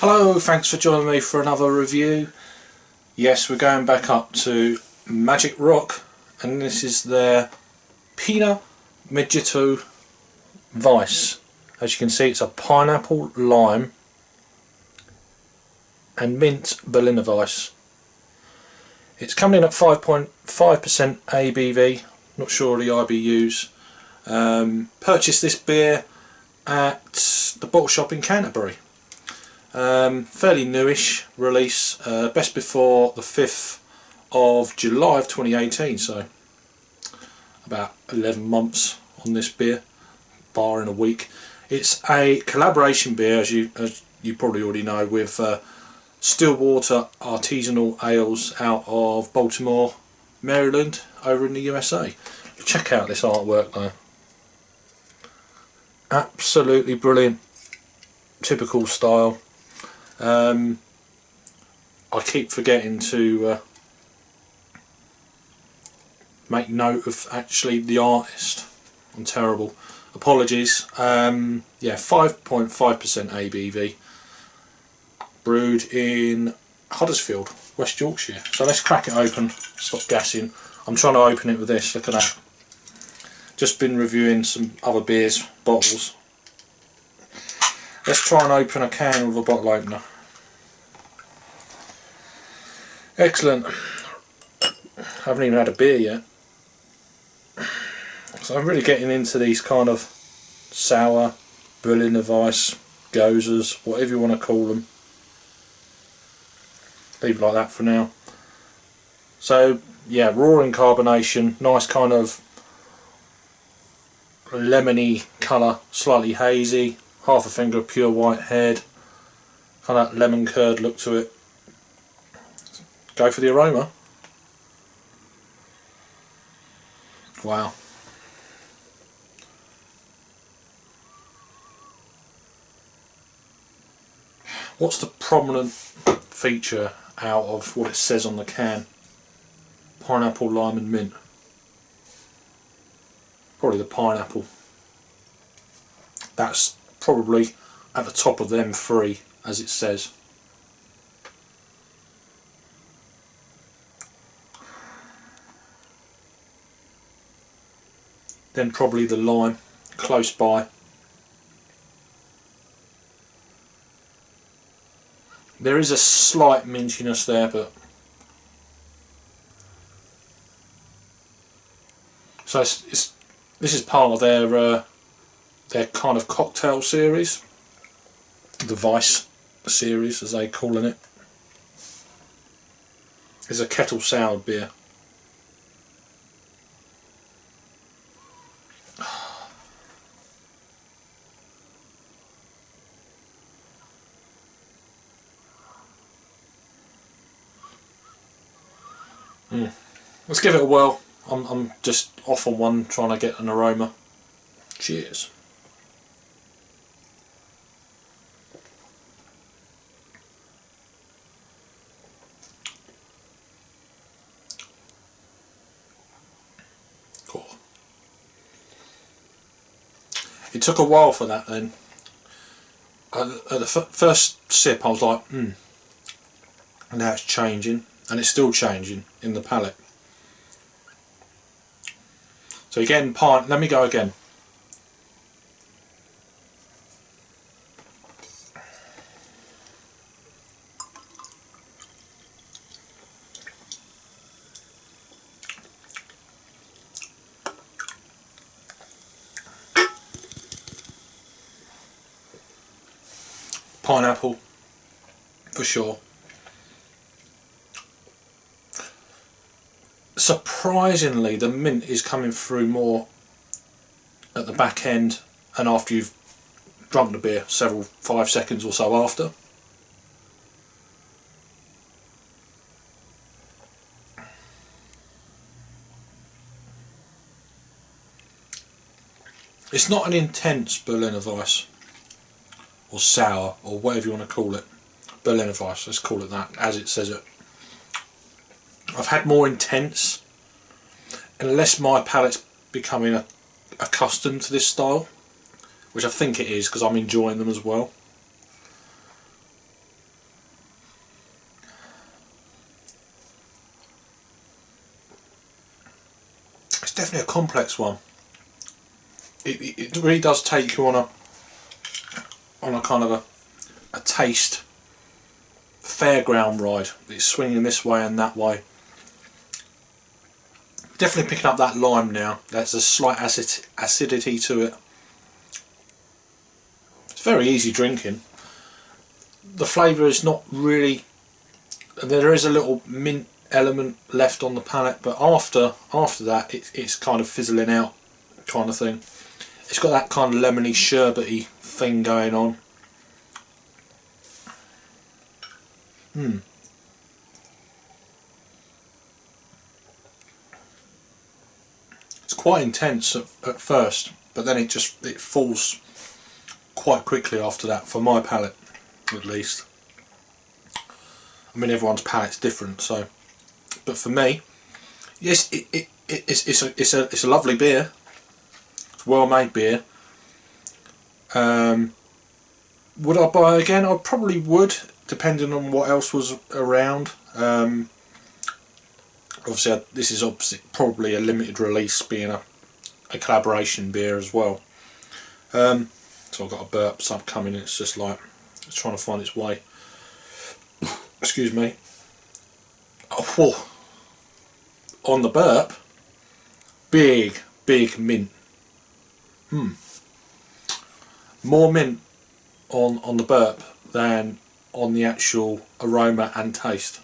Hello, thanks for joining me for another review. Yes, we're going back up to MagicRock, and this is their Pina Mojito Vise. As you can see, it's a pineapple, lime and mint Berliner Weiss. It's coming in at 5.5% ABV, not sure of the IBUs. Purchased this beer at the BottleShop in Canterbury. Fairly newish release, best before the 5th of July of 2018, so about 11 months on this beer, bar in a week. It's a collaboration beer, as you probably already know, with Stillwater Artisanal Ales out of Baltimore, Maryland, over in the USA. Check out this artwork though. Absolutely brilliant, typical style. I keep forgetting to make note of actually the artist. I'm terrible. Apologies. Yeah, 5.5% ABV. Brewed in Huddersfield, West Yorkshire. So let's crack it open. Stop gassing. I'm trying to open it with this. Look at that. Just been reviewing some other beers, bottles. Let's try and open a can with a bottle opener. Excellent. Haven't even had a beer yet. So I'm really getting into these kind of sour, Berliner Weiss, gozers, whatever you want to call them. Leave it like that for now. So yeah, roaring carbonation, nice kind of lemony colour, slightly hazy, half a finger of pure white head, kind of lemon curd look to it. Go for the aroma. Wow. What's the prominent feature out of what it says on the can? Pineapple, lime and mint. Probably the pineapple. That's probably at the top of them three, as it says. Then probably the lime, close by. There is a slight mintiness there, but so this is part of their kind of cocktail series, the Weisse series as they calling it. It's a Kettle soured beer. Let's give it a whirl. I'm just off on one, trying to get an aroma. Cheers. Cool. It took a while for that then. At the first sip I was like, and now it's changing, and it's still changing in the palate. So again, let me go again. Pineapple, for sure. Surprisingly, the mint is coming through more at the back end and after you've drunk the beer, 5 seconds or so after. It's not an intense Berliner Weiss or sour or whatever you want to call it. Berliner Weiss, let's call it that as it says it. I've had more intense, unless my palate's becoming accustomed to this style, which I think it is because I'm enjoying them as well. complex one. It really does take you on a kind of a taste fairground ride. It's swinging this way and that way. Definitely picking up that lime now. There's a slight acidity to it. It's very easy drinking. The flavour is not really. There is a little mint element left on the palate, but after that it's kind of fizzling out kind of thing. It's got that kind of lemony sherbety thing going on. It's quite intense at first, but then it falls quite quickly after that, for my palate at least. I mean, everyone's palate's different, so, but for me, yes, it's a lovely beer. It's a well-made beer. Would I buy it again? I probably would, depending on what else was around. Obviously, this is obviously probably a limited release, being a collaboration beer as well. So I've got a burp coming. It's just like it's trying to find its way. Excuse me. Oh, on the burp, big mint. More mint on the burp than on the actual aroma and taste.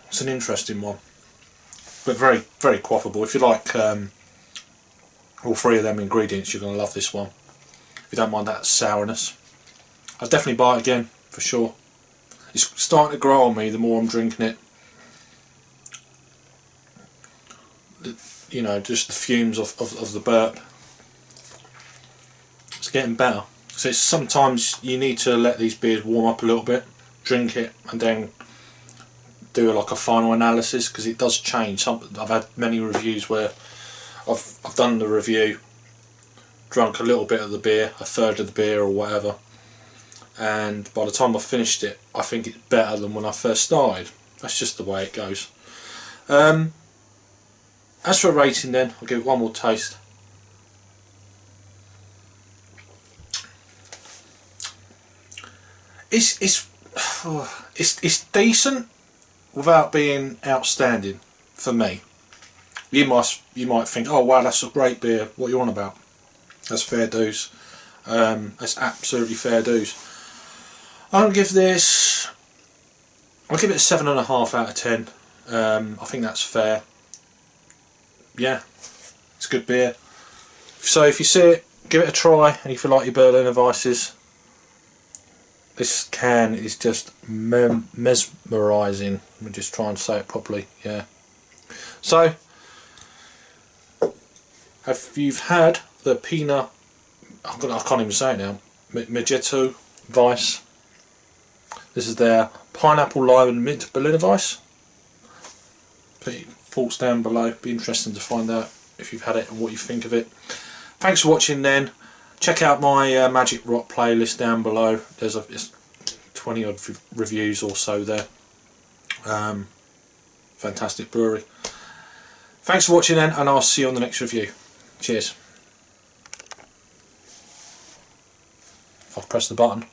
It's an interesting one, but very quaffable. If you like all three of them ingredients, you're going to love this one. If you don't mind that sourness, I'd definitely buy it again for sure. It's starting to grow on me the more I'm drinking it. You know, just the fumes of the burp. It's getting better. So sometimes you need to let these beers warm up a little bit, drink it, and then do like a final analysis, because it does change. I've had many reviews where I've done the review, drunk a little bit of the beer, a third of the beer or whatever, and by the time I've finished it, I think it's better than when I first started. That's just the way it goes. As for a rating then, I'll give it one more taste. It's decent without being outstanding for me. You might think, oh wow, that's a great beer, what are you on about? That's fair dues. That's absolutely fair dues. I'll give it a 7.5 out of 10. I think that's fair. Yeah, it's a good beer. So if you see it, give it a try, and if you like your Berliner Weisses, this can is just mesmerising. Let me just try and say it properly. Yeah. So, if you've had the Pina, I can't even say it now, Mojito Vise. This is their pineapple, lime and mint Berliner Weiss. Put your thoughts down below. Be interesting to find out if you've had it and what you think of it. Thanks for watching then. Check out my MagicRock playlist down below. There's 20 odd reviews or so there. Fantastic brewery. Thanks for watching then, and I'll see you on the next review. Cheers. I've pressed the button.